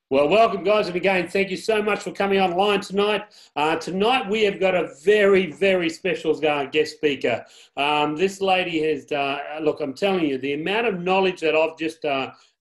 Well, welcome, guys, and again, thank you so much for coming online tonight. Tonight we have got a very, very special guest speaker. This lady has, look, I'm telling you, the amount of knowledge that I've just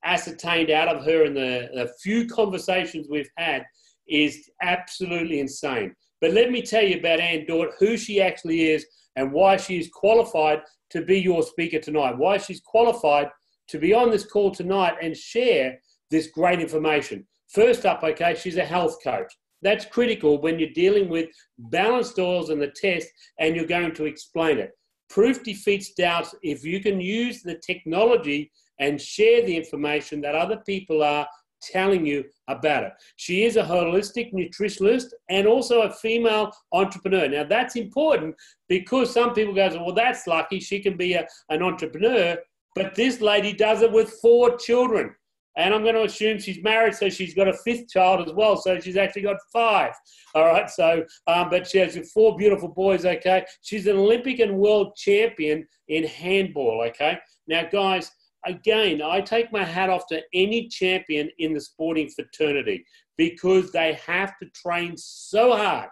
ascertained out of her in the few conversations we've had is absolutely insane. But let me tell you about Ann Dort, who she actually is, and why she is qualified to be your speaker tonight, why she's qualified to be on this call tonight and share this great information. First up, okay, she's a health coach. That's critical when you're dealing with balanced oils and the test and you're going to explain it. Proof defeats doubt if you can use the technology and share the information that other people are telling you about it. She is a holistic nutritionist and also a female entrepreneur. Now, that's important because some people go, well, that's lucky. She can be an entrepreneur, but this lady does it with 4 children. And I'm going to assume she's married, so she's got a 5th child as well. So she's actually got 5. All right. So, but she has 4 beautiful boys. Okay. She's an Olympic and world champion in handball. Okay. Now, guys, again, I take my hat off to any champion in the sporting fraternity because they have to train so hard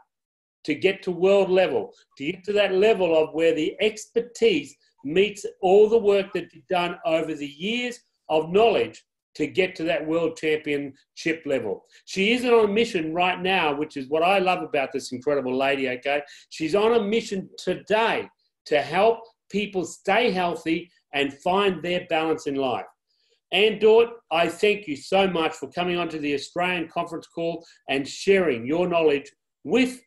to get to world level, to get to that level of where the expertise meets all the work that you've done over the years of knowledge to get to that world championship level. She is on a mission right now, which is what I love about this incredible lady, okay? She's on a mission today to help people stay healthy and find their balance in life. Ann Dort, I thank you so much for coming onto the Australian conference call and sharing your knowledge with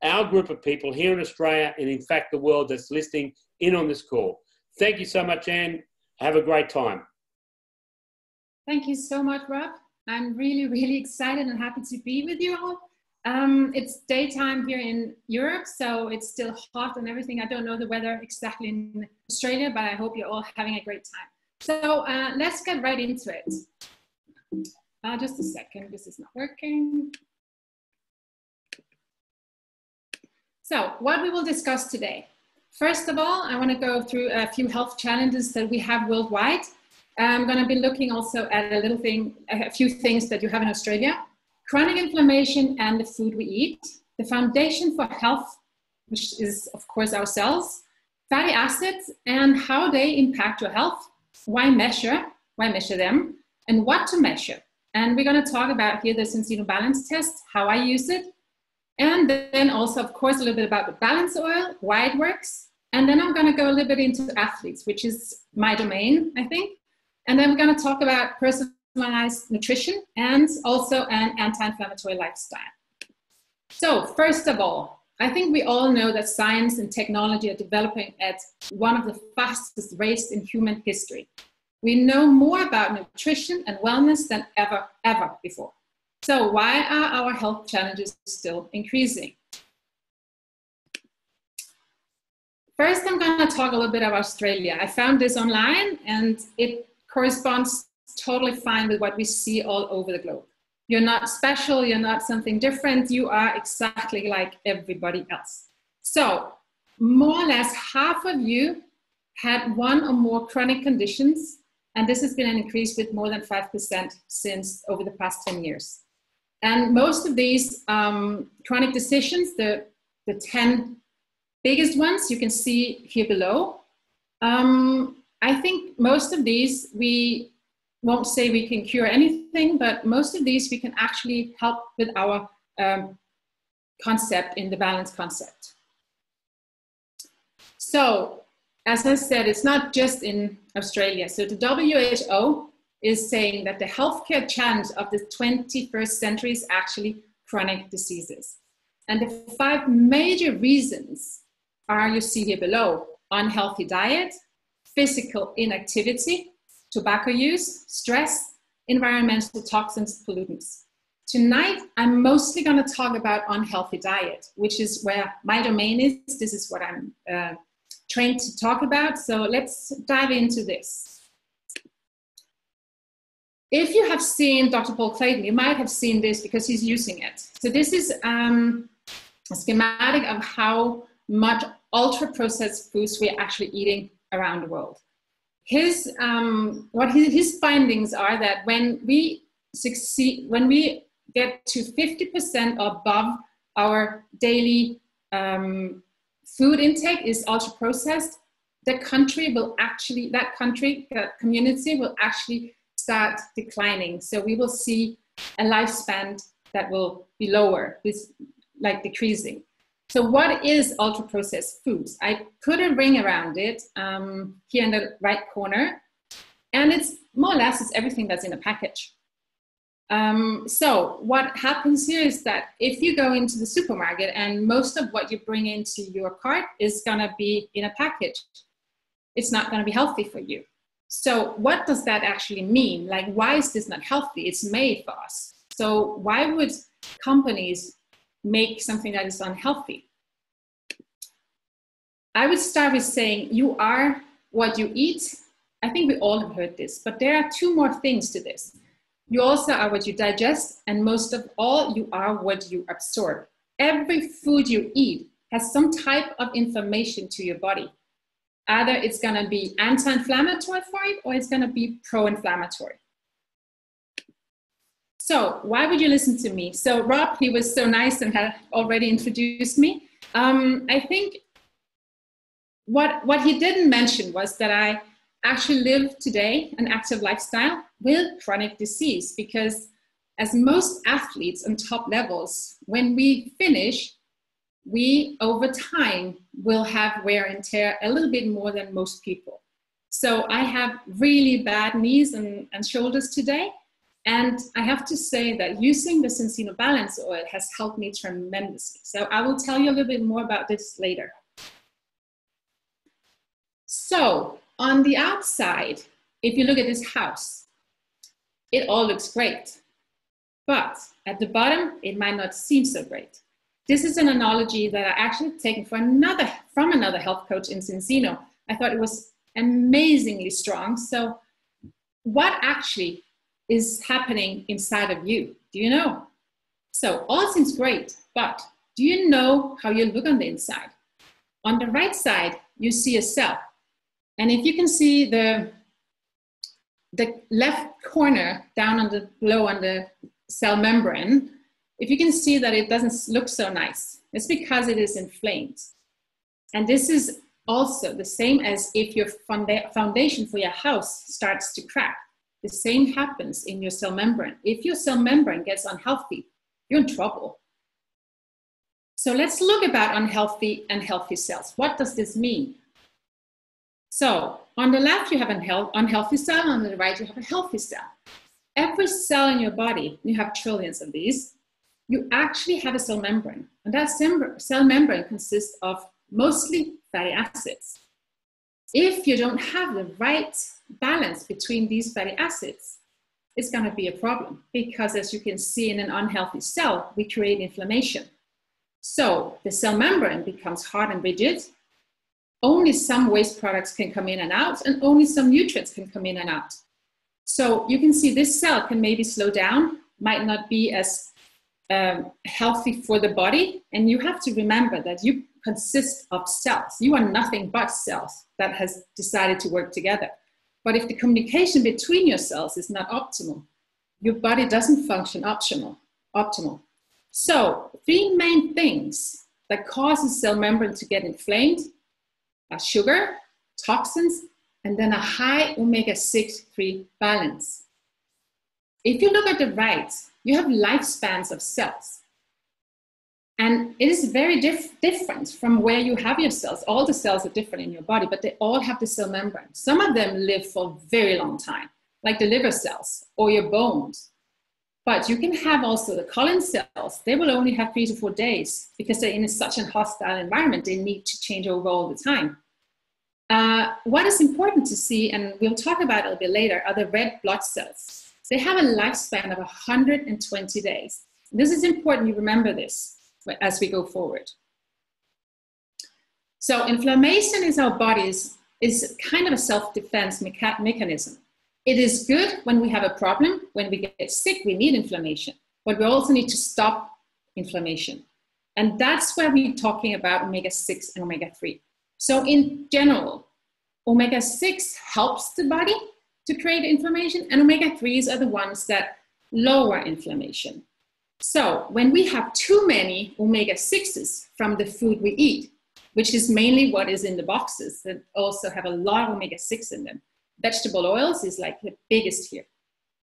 our group of people here in Australia and in fact the world that's listening in on this call. Thank you so much, Ann. Have a great time. Thank you so much, Rob. I'm really, really excited and happy to be with you all. It's daytime here in Europe, so it's still hot and everything. I don't know the weather exactly in Australia, but I hope you're all having a great time. So let's get right into it. Just a second, this is not working. So what we will discuss today. First of all, I want to go through a few health challenges that we have worldwide. I'm going to be looking also at a few things that you have in Australia. Chronic inflammation and the food we eat. The foundation for health, which is, of course, our cells. Fatty acids and how they impact your health. Why measure them, and what to measure. And we're going to talk about here the Sensible Balance Test, how I use it. And then also, of course, a little bit about the balance oil, why it works. And then I'm going to go a little bit into athletes, which is my domain, I think. And then we're going to talk about personalized nutrition and also an anti-inflammatory lifestyle. So first of all, I think we all know that science and technology are developing at one of the fastest rates in human history. We know more about nutrition and wellness than ever before. So why are our health challenges still increasing? First, I'm going to talk a little bit about Australia. I found this online and it corresponds totally fine with what we see all over the globe. You're not special, you're not something different, you are exactly like everybody else. So, more or less half of you had one or more chronic conditions, and this has been an increase with more than 5% since over the past 10 years. And most of these chronic decisions, the 10 biggest ones you can see here below, I think most of these, we won't say we can cure anything, but most of these we can actually help with our concept in the balance concept. So, as I said, it's not just in Australia. So the WHO is saying that the healthcare challenge of the 21st century is actually chronic diseases. And the 5 major reasons are, you see here below, unhealthy diet, physical inactivity, tobacco use, stress, environmental toxins, pollutants. Tonight, I'm mostly going to talk about unhealthy diet, which is where my domain is. This is what I'm trained to talk about. So let's dive into this. If you have seen Dr. Paul Clayton, you might have seen this because he's using it. So this is a schematic of how much ultra-processed foods we're actually eating around the world. His findings are that when we succeed, when we get to 50% above our daily food intake is ultra processed, the country will actually, that community will actually start declining. So we will see a lifespan that will be lower, like decreasing. So what is ultra processed foods? I put a ring around it here in the right corner, and it's more or less it's everything that's in a package. So what happens here is that if you go into the supermarket and most of what you bring into your cart is gonna be in a package, it's not gonna be healthy for you. So what does that actually mean? Like, why is this not healthy? It's made for us. So why would companies make something that is unhealthy? I would start with saying you are what you eat. I think we all have heard this, but there are two more things to this. You also are what you digest, and most of all, you are what you absorb. Every food you eat has some type of information to your body. Either it's gonna be anti-inflammatory for it, or it's gonna be pro-inflammatory. So why would you listen to me? So Rob, he was so nice and had already introduced me. I think what he didn't mention was that I actually live today an active lifestyle with chronic disease, because as most athletes on top levels, when we finish, we over time will have wear and tear a little bit more than most people. So I have really bad knees and shoulders today. And I have to say that using the Sensino Balance Oil has helped me tremendously. So I will tell you a little bit more about this later. So on the outside, if you look at this house, it all looks great. But at the bottom, it might not seem so great. This is an analogy that I actually taken from another health coach in Sensino. I thought it was amazingly strong. So what actually is happening inside of you? Do you know? So all seems great, but do you know how you look on the inside? On the right side, you see a cell. And if you can see the left corner down on below on the cell membrane, if you can see that it doesn't look so nice, it's because it is inflamed. And this is also the same as if your foundation for your house starts to crack. The same happens in your cell membrane. If your cell membrane gets unhealthy, you're in trouble. So let's look about unhealthy and healthy cells. What does this mean? So on the left, you have an unhealthy cell. On the right, you have a healthy cell. Every cell in your body, you have trillions of these, you actually have a cell membrane. And that cell membrane consists of mostly fatty acids. If you don't have the right balance between these fatty acids, it's going to be a problem, because as you can see in an unhealthy cell, we create inflammation. So the cell membrane becomes hard and rigid. Only some waste products can come in and out, and only some nutrients can come in and out. So you can see this cell can maybe slow down, might not be as healthy for the body. And you have to remember that you consist of cells. You are nothing but cells that has decided to work together. But if the communication between your cells is not optimal, your body doesn't function optimal. So 3 main things that causes cell membrane to get inflamed are sugar, toxins, and then a high omega-6 balance. If you look at the right, you have lifespans of cells. And it is very different from where you have your cells. All the cells are different in your body, but they all have the cell membrane. Some of them live for a very long time, like the liver cells or your bones. But you can have also the colon cells. They will only have 3 to 4 days because they're in such a hostile environment. They need to change over all the time. What is important to see, and we'll talk about it a little bit later, are the red blood cells. They have a lifespan of 120 days. This is important you remember this as we go forward. So inflammation in our bodies is kind of a self-defense mechanism. It is good when we have a problem. When we get sick, we need inflammation, but we also need to stop inflammation. And that's where we're talking about omega-6 and omega-3. So in general, omega-6 helps the body to create inflammation, and omega-3s are the ones that lower inflammation. So when we have too many omega-6s from the food we eat, which is mainly what is in the boxes that also have a lot of omega-6 in them, vegetable oils is like the biggest here.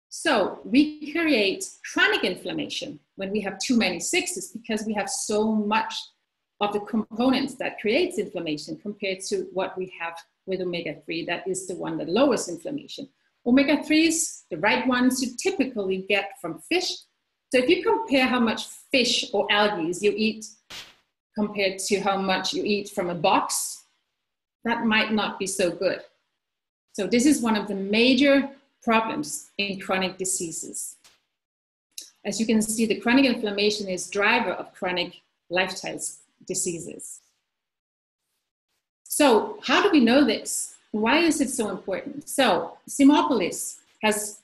So we create chronic inflammation when we have too many 6s because we have so much of the components that creates inflammation compared to what we have with omega-3, that is the one that lowers inflammation. Omega-3s, the right ones you typically get from fish. So if you compare how much fish or algae you eat compared to how much you eat from a box, that might not be so good. So this is one of the major problems in chronic diseases. As you can see, the chronic inflammation is driver of chronic lifestyle diseases. So how do we know this? Why is it so important? So Simopolis has,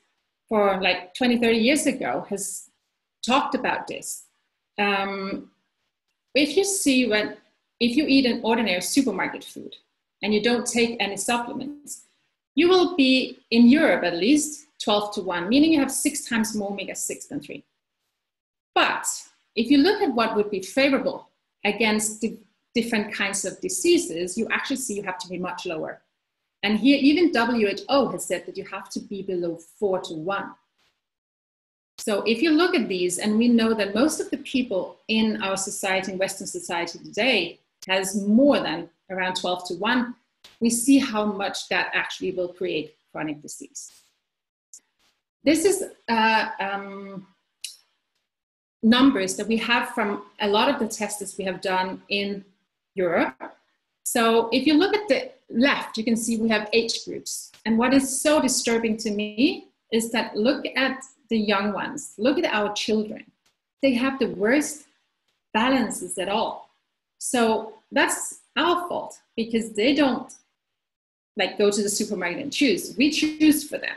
for like 20, 30 years ago, has talked about this. If you eat an ordinary supermarket food and you don't take any supplements, you will be, in Europe at least, 12-1, meaning you have 6 times more omega-6 than 3. But if you look at what would be favorable against the different kinds of diseases, you actually see you have to be much lower. And here, even WHO has said that you have to be below 4-1. So if you look at these, and we know that most of the people in our society, in Western society today, has more than around 12-1, we see how much that actually will create chronic disease. This is numbers that we have from a lot of the tests we have done in Europe. So if you look at the left, you can see we have age groups. And what is so disturbing to me is that look at the young ones, look at our children. They have the worst balances at all. So that's our fault because they don't like go to the supermarket and choose. We choose for them.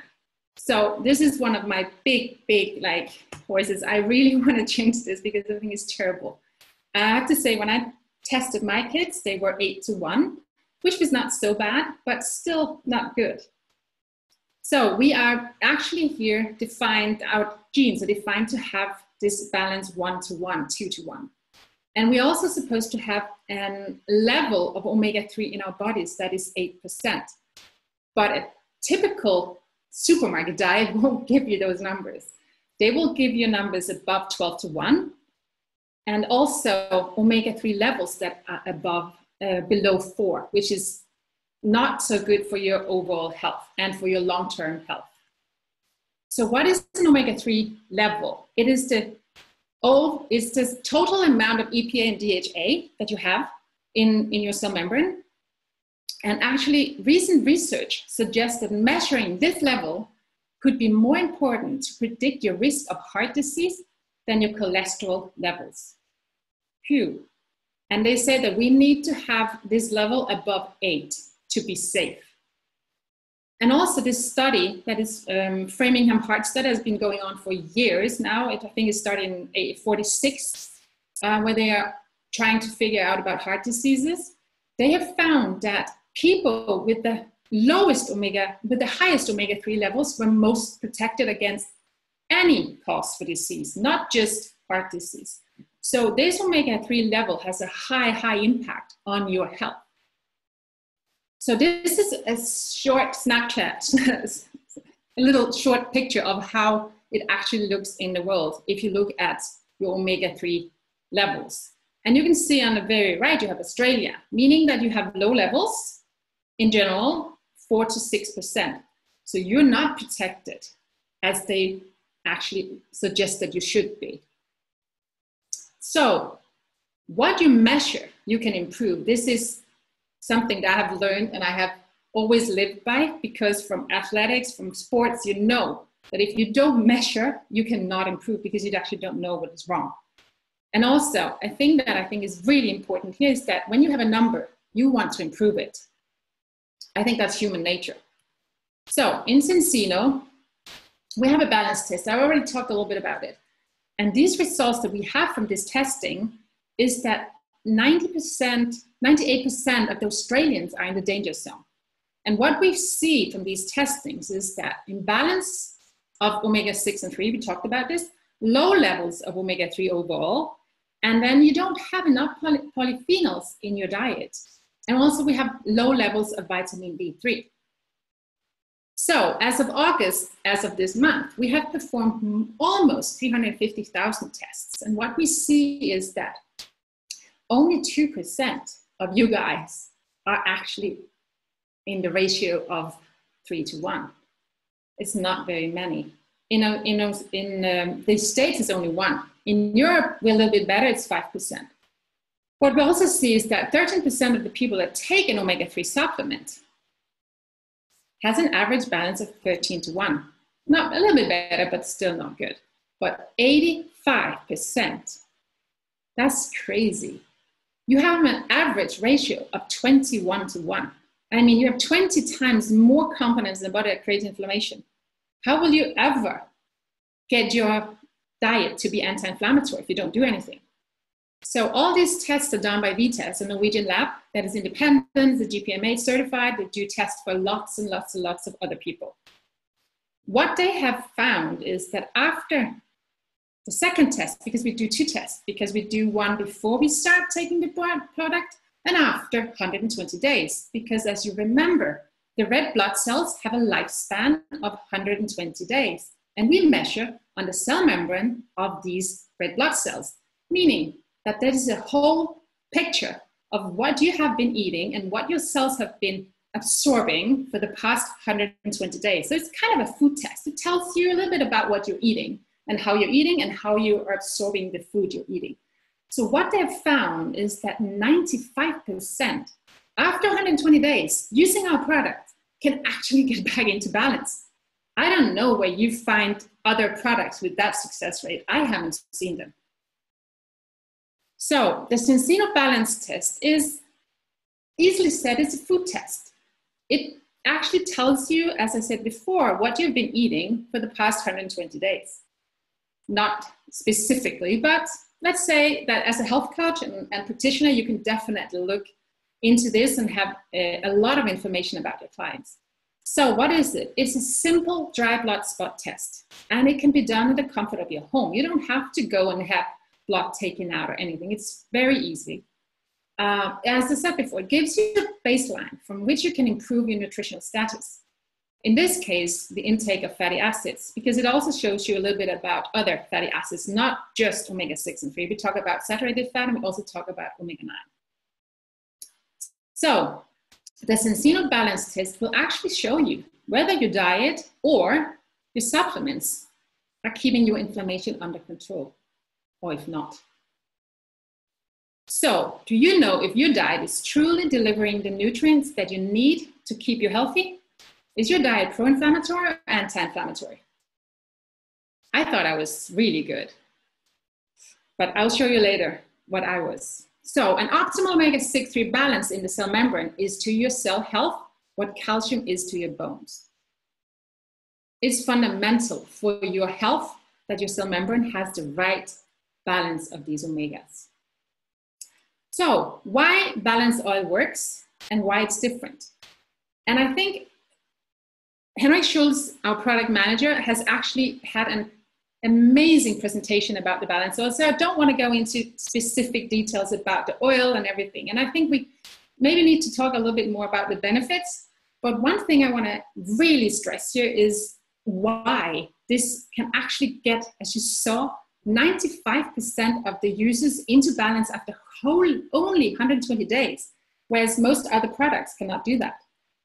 So this is one of my big like horses. I really want to change this because I think it's terrible. I have to say, when I tested my kids, they were 8-1, which was not so bad, but still not good. So we are actually here defined, our genes are defined to have this balance 1-1, 2-1. And we're also supposed to have a level of omega-3 in our bodies that is 8%. But a typical supermarket diet won't give you those numbers. They will give you numbers above 12-1, and also omega-3 levels that are above, below 4, which is not so good for your overall health and for your long-term health. So what is an omega-3 level? It is the total amount of EPA and DHA that you have in your cell membrane. And actually, recent research suggests that measuring this level could be more important to predict your risk of heart disease than your cholesterol levels. Phew. And they say that we need to have this level above 8 to be safe. And also this study that is Framingham Heart Study has been going on for years now. I think it started in 1946, where they are trying to figure out about heart diseases. They have found that people with the highest omega-3 levels were most protected against any cause for disease, not just heart disease. So this omega-3 level has a high impact on your health. So this is a short Snapchat, a little short picture of how it actually looks in the world if you look at your omega-3 levels. And you can see on the very right, you have Australia, meaning that you have low levels, in general, 4-6%. So you're not protected as they actually suggest that you should be. So what you measure, you can improve. This is something that I have learned and I have always lived by, because from athletics, from sports, you know that if you don't measure, you cannot improve because you actually don't know what is wrong. And also, a thing that I think is really important here is that when you have a number, you want to improve it. I think that's human nature. So in Cincino, we have a balance test. I already talked a little bit about it. And these results that we have from this testing is that 98% of the Australians are in the danger zone. And what we see from these testings is that imbalance of omega-6 and 3, we talked about this, low levels of omega-3 overall, and then you don't have enough polyphenols in your diet. And also we have low levels of vitamin D3. So as of August, as of this month, we have performed almost 350,000 tests. And what we see is that only 2% of you guys are actually in the ratio of 3:1. It's not very many. In the States, it's only 1. In Europe, we're a little bit better, it's 5%. What we also see is that 13% of the people that take an omega-3 supplement has an average balance of 13:1. Not a little bit better, but still not good. But 85%, that's crazy. You have an average ratio of 21:1. I mean, you have 20 times more components in the body that create inflammation. How will you ever get your diet to be anti-inflammatory if you don't do anything? So all these tests are done by VITAS, a Norwegian lab that is independent, the GPMA certified. They do tests for lots and lots and lots of other people. What they have found is that after the second test, because we do 2 tests, because we do one before we start taking the product and after 120 days, because as you remember, the red blood cells have a lifespan of 120 days. And we measure on the cell membrane of these red blood cells, meaning that there is a whole picture of what you have been eating and what your cells have been absorbing for the past 120 days. So it's kind of a food test. It tells you a little bit about what you're eating and how you're eating and how you are absorbing the food you're eating. So what they've found is that 95% after 120 days using our product can actually get back into balance. I don't know where you find other products with that success rate. I haven't seen them. So the Cenzino Balance Test is easily said it's a food test. It actually tells you, as I said before, what you've been eating for the past 120 days. Not specifically, but let's say that as a health coach and practitioner, you can definitely look into this and have a lot of information about your clients. So what is it? It's a simple dry blood spot test, and it can be done in the comfort of your home. You don't have to go and have blood taken out or anything. It's very easy. As I said before, it gives you a baseline from which you can improve your nutritional status. In this case, the intake of fatty acids, because it also shows you a little bit about other fatty acids, not just omega-6 and 3. We talk about saturated fat, and we also talk about omega-9. So the Cenzino Balance Test will actually show you whether your diet or your supplements are keeping your inflammation under control, or if not. So, do you know if your diet is truly delivering the nutrients that you need to keep you healthy? Is your diet pro-inflammatory or anti-inflammatory? I thought I was really good, but I'll show you later what I was. So, an optimal omega-6-3 balance in the cell membrane is to your cell health what calcium is to your bones. It's fundamental for your health that your cell membrane has the right balance of these omegas. So why Balance Oil works and why it's different. And I think Henrik Schulz, our product manager, has actually had an amazing presentation about the Balance Oil. So I don't want to go into specific details about the oil and everything. And I think we maybe need to talk a little bit more about the benefits. But one thing I want to really stress here is why this can actually get, as you saw, 95% of the users into balance after only 120 days, whereas most other products cannot do that.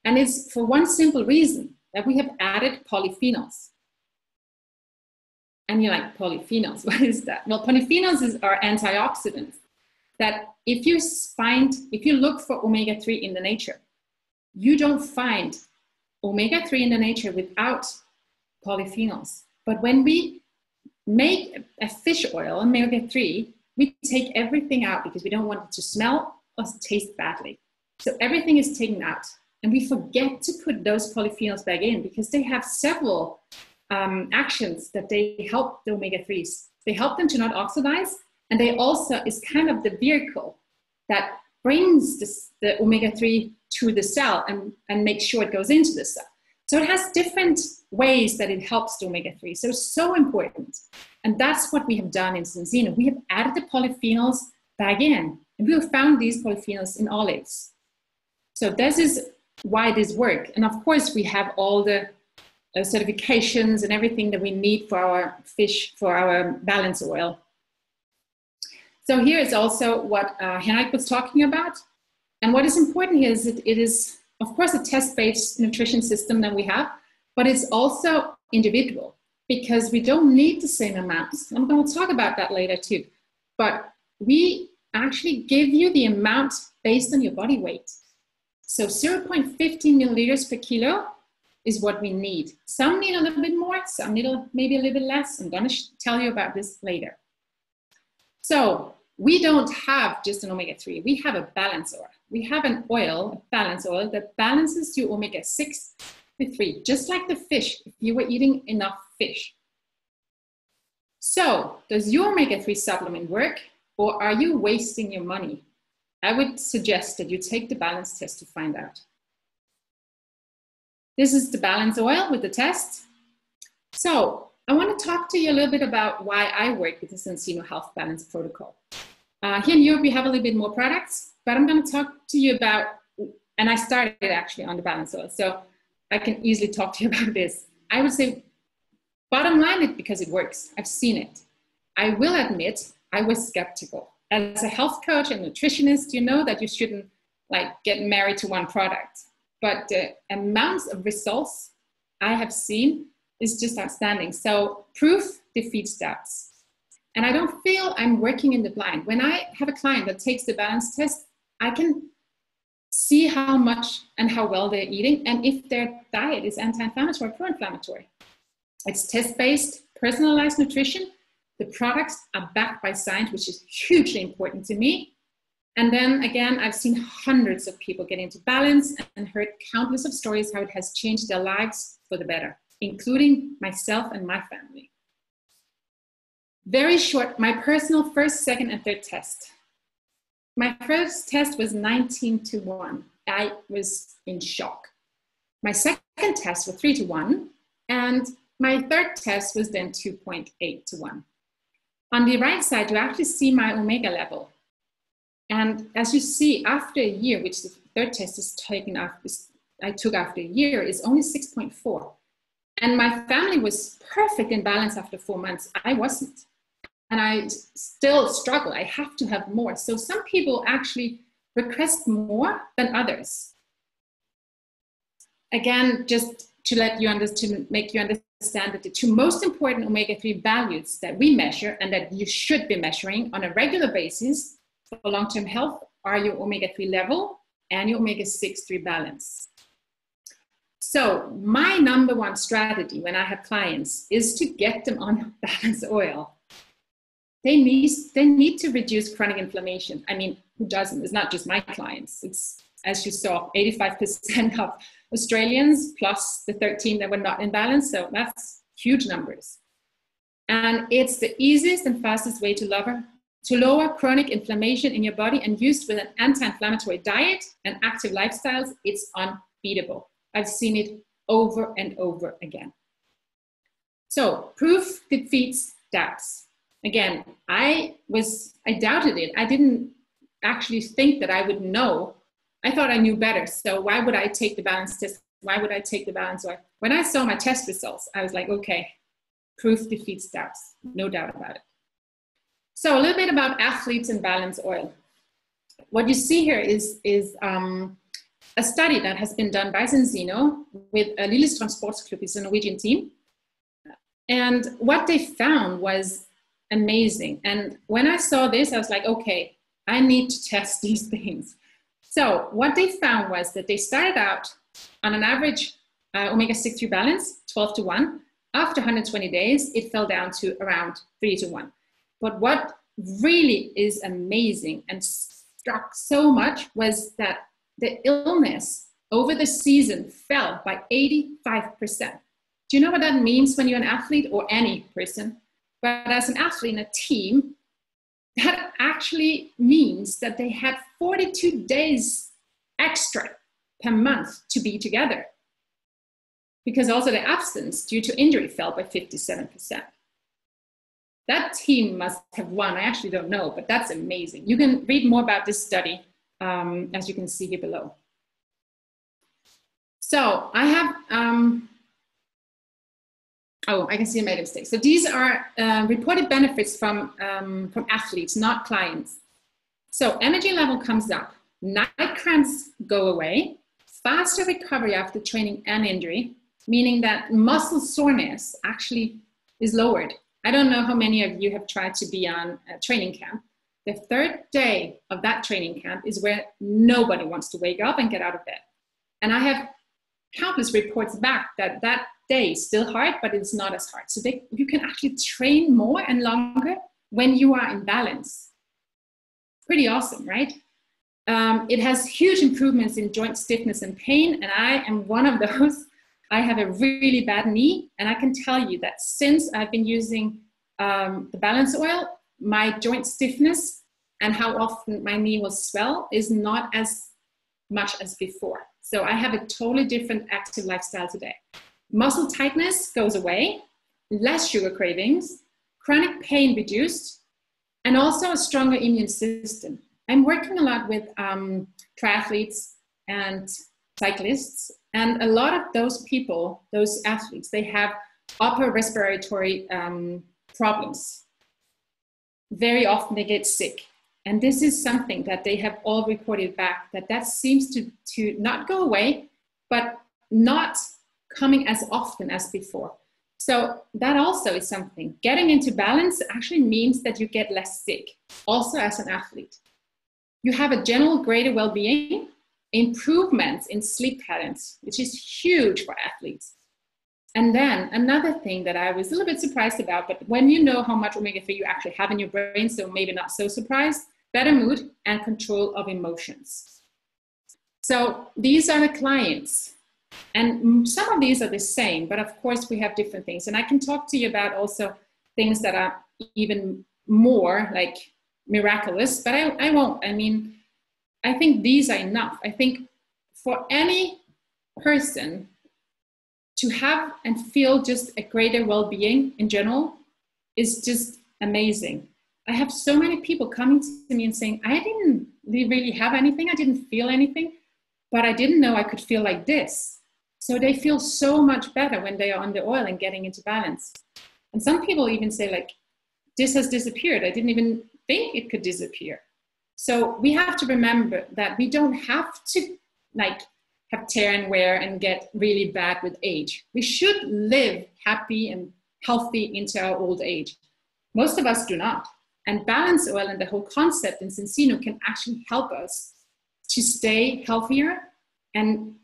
And it's for one simple reason, that we have added polyphenols. And you're like, polyphenols, what is that? Well, polyphenols are antioxidants that if you look for omega-3 in the nature, you don't find omega-3 in the nature without polyphenols. But when we make a fish oil, omega-3, we take everything out because we don't want it to smell or taste badly. So everything is taken out. And we forget to put those polyphenols back in because they have several actions that they help the omega-3s. They help them to not oxidize, and they also is kind of the vehicle that brings the omega-3 to the cell and makes sure it goes into the cell. So it has different ways that it helps the omega-3. So important. And that's what we have done in Enzino. We have added the polyphenols back in, and we have found these polyphenols in olives. So this is why this works. And of course, we have all the certifications and everything that we need for our fish, for our balance oil. So here is also what Henrik was talking about. And what is important here is that it is, of course, a test-based nutrition system that we have, but it's also individual because we don't need the same amounts. I'm going to talk about that later too. But we actually give you the amount based on your body weight. So 0.15 milliliters per kilo is what we need. Some need a little bit more, some need maybe a little bit less. I'm going to tell you about this later. So we don't have just an omega-3, we have a balance oil. We have an oil, a balance oil, that balances your omega-6 with 3, just like the fish, if you were eating enough fish. So, does your omega-3 supplement work, or are you wasting your money? I would suggest that you take the balance test to find out. This is the balance oil with the test. So, I want to talk to you a little bit about why I work with the Enzino Health Balance Protocol. Here in Europe, we have a little bit more products, but I'm going to talk to you about, and I started actually on the balance oil, so I can easily talk to you about this. I would say, bottom line, it's because it works. I've seen it. I will admit, I was skeptical. As a health coach and nutritionist, you know that you shouldn't get married to one product. But the amounts of results I have seen is just outstanding. So proof defeats doubts. And I don't feel I'm working in the blind. When I have a client that takes the balance test, I can see how much and how well they're eating and if their diet is anti-inflammatory or pro-inflammatory. It's test-based, personalized nutrition. The products are backed by science, which is hugely important to me. And then again, I've seen hundreds of people get into balance and heard countless of stories how it has changed their lives for the better, including myself and my family. Very short, my personal first, second, and third test. My first test was 19-1. I was in shock. My second test was 3-1, and my third test was then 2.8-1. On the right side, you actually see my omega level. And as you see, after a year, which the third test is taken after, I took after a year, is only 6.4. And my family was perfect in balance after 4 months. I wasn't. And I still struggle. I have to have more. So some people actually request more than others. Again, just to let you to make you understand that the two most important omega-3 values that we measure and that you should be measuring on a regular basis for long-term health are your omega-3 level and your omega-6-3 balance. So my number one strategy when I have clients is to get them on balance oil. They need to reduce chronic inflammation. I mean, who doesn't? It's not just my clients. It's, as you saw, 85% of Australians plus the 13 that were not in balance. So that's huge numbers. And it's the easiest and fastest way to lower chronic inflammation in your body, and used with an anti-inflammatory diet and active lifestyles, it's unbeatable. I've seen it over and over again. So proof defeats doubts. Again, I doubted it. I didn't actually think that I would know. I thought I knew better. So why would I take the balance test? Why would I take the balance oil? When I saw my test results, I was like, okay, proof defeats doubts. No doubt about it. So a little bit about athletes and balance oil. What you see here is a study that has been done by Enzino with Lillestrøm Sportsklubb, it's a Norwegian team. And what they found was amazing. And when I saw this, I was like, okay, I need to test these things. So what they found was that they started out on an average omega-6-3 balance, 12-1. After 120 days, it fell down to around 3-1. But what really is amazing and struck so much was that the illness over the season fell by 85%. Do you know what that means when you're an athlete or any person? But as an athlete in a team, that actually means that they had 42 days extra per month to be together. because also the absence due to injury fell by 57%. That team must have won. I actually don't know, but that's amazing. You can read more about this study, as you can see here below. So I have, oh, I can see I made a mistake. So these are reported benefits from athletes, not clients. So energy level comes up, night cramps go away, faster recovery after training and injury, meaning that muscle soreness actually is lowered. I don't know how many of you have tried to be on a training camp. The third day of that training camp is where nobody wants to wake up and get out of bed. And I have countless reports back that that day is still hard, but it's not as hard. So you can actually train more and longer when you are in balance. Pretty awesome, right? It has huge improvements in joint stiffness and pain, and I am one of those. I have a really bad knee, and I can tell you that since I've been using the balance oil, my joint stiffness and how often my knee will swell is not as much as before. So I have a totally different active lifestyle today. Muscle tightness goes away, less sugar cravings, chronic pain reduced, and also a stronger immune system. I'm working a lot with triathletes and cyclists, and a lot of those people, those athletes, they have upper respiratory problems. Very often they get sick. And this is something that they have all reported back, that seems to not go away, but not coming as often as before. So that also is something. Getting into balance actually means that you get less sick, also as an athlete. You have a general greater well-being, improvements in sleep patterns, which is huge for athletes. And then another thing that I was a little bit surprised about, but when you know how much omega-3 you actually have in your brain, so maybe not so surprised, better mood and control of emotions. So these are the clients. And some of these are the same, but of course we have different things. And I can talk to you about also things that are even more like miraculous, but I won't. I mean, I think these are enough. I think for any person to have and feel just a greater well-being in general is just amazing. I have so many people coming to me and saying, I didn't really have anything. I didn't feel anything, but I didn't know I could feel like this. So they feel so much better when they are on the oil and getting into balance. And some people even say like, this has disappeared. I didn't even think it could disappear. So we have to remember that we don't have to like have tear and wear and get really bad with age. We should live happy and healthy into our old age. Most of us do not. And balance oil and the whole concept in Sensino can actually help us to stay healthier and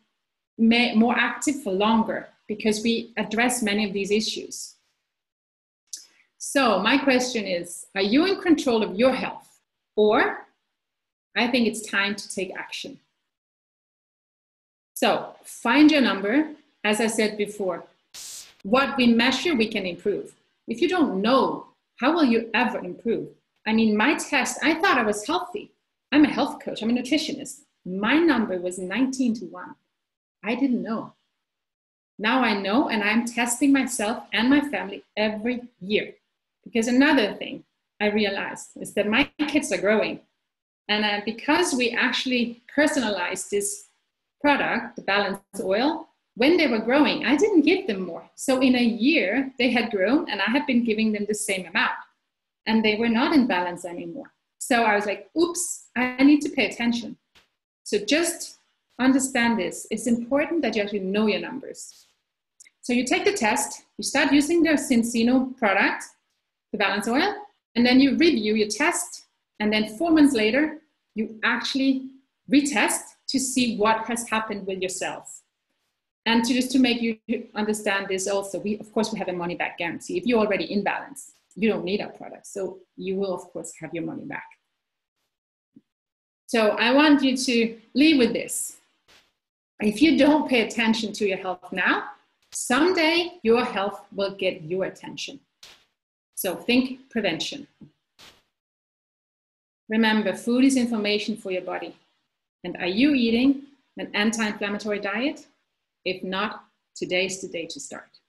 more active for longer, because we address many of these issues. So my question is, are you in control of your health? Or I think it's time to take action. So find your number. As I said before, what we measure, we can improve. If you don't know, how will you ever improve? I mean, my test, I thought I was healthy. I'm a health coach. I'm a nutritionist. My number was 19-1. I didn't know. Now I know, and I'm testing myself and my family every year. Because another thing I realized is that my kids are growing. And because we actually personalized this product, the balance oil, when they were growing, I didn't give them more. So in a year, they had grown, and I had been giving them the same amount. And they were not in balance anymore. So I was like, oops, I need to pay attention. So just understand this. It's important that you actually know your numbers. So you take the test, you start using the Sensino product, the balance oil, and then you review your test. And then 4 months later, you actually retest to see what has happened with yourself. And just to make you understand this also, of course, we have a money back guarantee. If you're already in balance, you don't need our product. So you will, of course, have your money back. So I want you to leave with this. If you don't pay attention to your health now, someday your health will get your attention. So think prevention. Remember, food is information for your body. And are you eating an anti-inflammatory diet? If not, today's the day to start.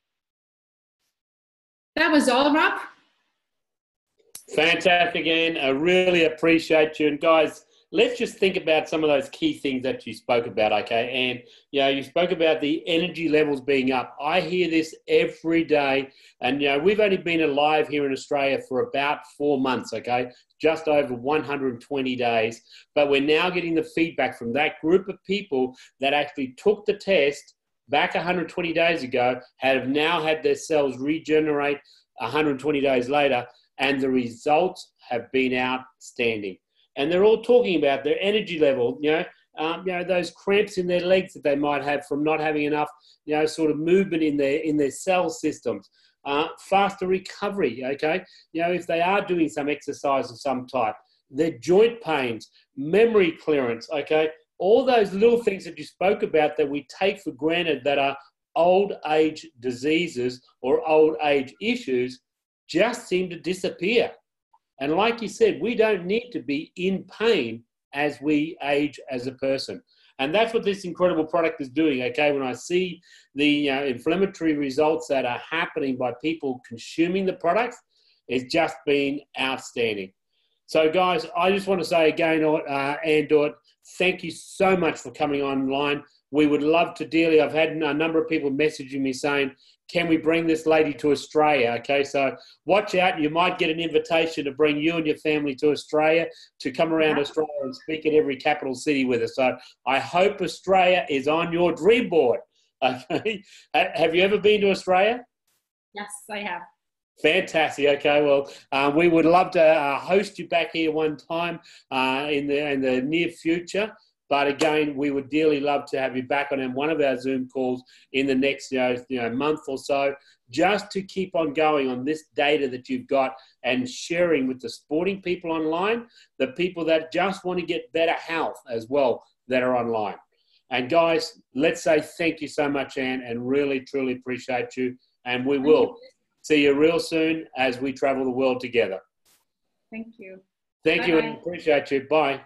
That was all, Rob. Fantastic, Anne. I really appreciate you. And guys, let's just think about some of those key things that you spoke about, okay? And, you know, you spoke about the energy levels being up. I hear this every day. And, you know, we've only been alive here in Australia for about 4 months, okay? Just over 120 days. But we're now getting the feedback from that group of people that actually took the test back 120 days ago, have now had their cells regenerate 120 days later, and the results have been outstanding. And they're all talking about their energy level, you know, those cramps in their legs that they might have from not having enough, you know, sort of movement in their cell systems, faster recovery, okay? You know, if they are doing some exercise of some type, their joint pains, memory clearance, okay? All those little things that you spoke about that we take for granted that are old age diseases or old age issues just seem to disappear. And like you said, we don't need to be in pain as we age as a person. And that's what this incredible product is doing, okay? When I see the inflammatory results that are happening by people consuming the products, it's just been outstanding. So guys, I just want to say again, Anne Dordt, thank you so much for coming online. We would love to dearly. I've had a number of people messaging me saying, can we bring this lady to Australia? Okay, so watch out. You might get an invitation to bring you and your family to Australia, to come around Australia and speak at every capital city with us. So I hope Australia is on your dream board. Okay, have you ever been to Australia? Yes, I have. Fantastic. Okay, well, we would love to host you back here one time in the near future. But again, we would dearly love to have you back on one of our Zoom calls in the next month or so, just to keep on going on this data that you've got and sharing with the sporting people online, the people that just want to get better health as well that are online. And guys, let's say thank you so much, Anne, and really, truly appreciate you. And we will see you real soon as we travel the world together. Thank you. Thank you and appreciate you. Bye.